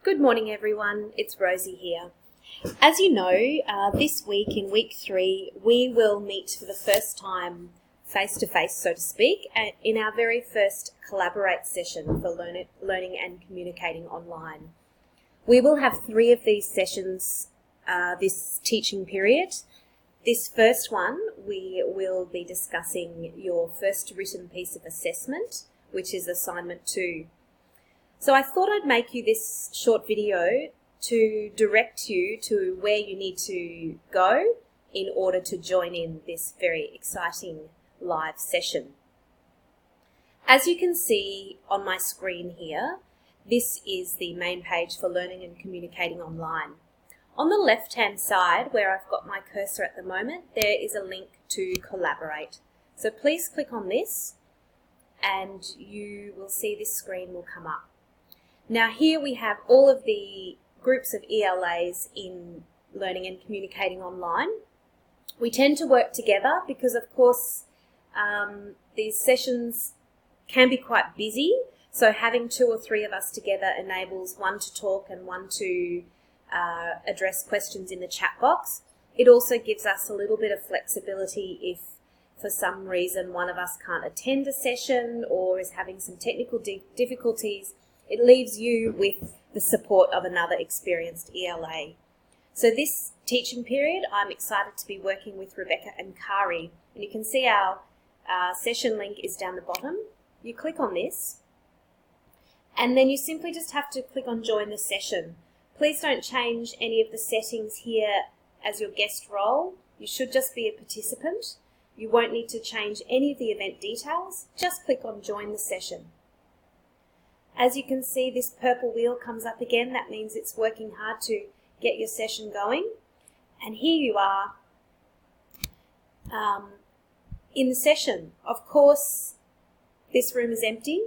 Good morning everyone, it's Rosie here. As you know, this week in week 3 we will meet for the first time face-to-face, so to speak, in our very first Collaborate session for learning and communicating online. We will have 3 of these sessions this teaching period. This first one we will be discussing your first written piece of assessment, which is assignment 2. So I thought I'd make you this short video to direct you to where you need to go in order to join in this very exciting live session. As you can see on my screen here, this is the main page for Learning and Communicating Online. On the left-hand side, where I've got my cursor at the moment, there is a link to Collaborate. So please click on this and you will see this screen will come up. Now here we have all of the groups of ELAs in Learning and Communicating Online. We tend to work together because of course these sessions can be quite busy, so having 2 or 3 of us together enables one to talk and one to address questions in the chat box. It also gives us a little bit of flexibility if for some reason one of us can't attend a session or is having some technical difficulties. It leaves you with the support of another experienced ELA. So this teaching period, I'm excited to be working with Rebecca and Kari. And you can see our session link is down the bottom. You click on this, and then you simply just have to click on Join the Session. Please don't change any of the settings here as your guest role. You should just be a participant. You won't need to change any of the event details. Just click on Join the Session. As you can see, this purple wheel comes up again. That means it's working hard to get your session going. And here you are in the session. Of course, this room is empty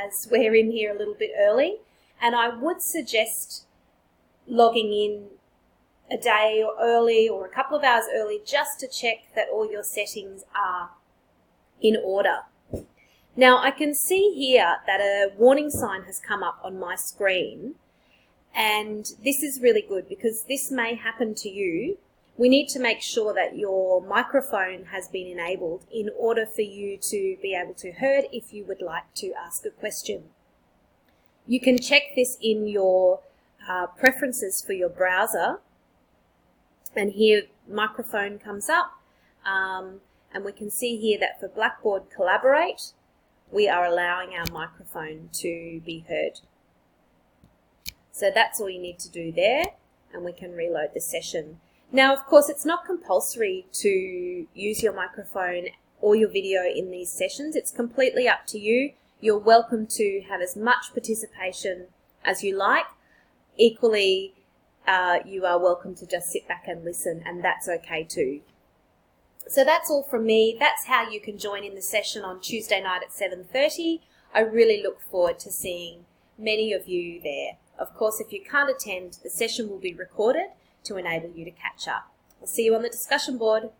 as we're in here a little bit early. And I would suggest logging in a day early or a couple of hours early just to check that all your settings are in order. Now I can see here that a warning sign has come up on my screen, and this is really good because this may happen to you. We need to make sure that your microphone has been enabled in order for you to be able to be heard if you would like to ask a question. You can check this in your preferences for your browser, and here microphone comes up, and we can see here that for Blackboard Collaborate we are allowing our microphone to be heard. So that's all you need to do there, and we can reload the session. Now, of course, it's not compulsory to use your microphone or your video in these sessions. It's completely up to you. You're welcome to have as much participation as you like. Equally, you are welcome to just sit back and listen, and that's okay too. So that's all from me. That's how you can join in the session on Tuesday night at 7:30. I really look forward to seeing many of you there. Of course, if you can't attend, the session will be recorded to enable you to catch up. I'll see you on the discussion board.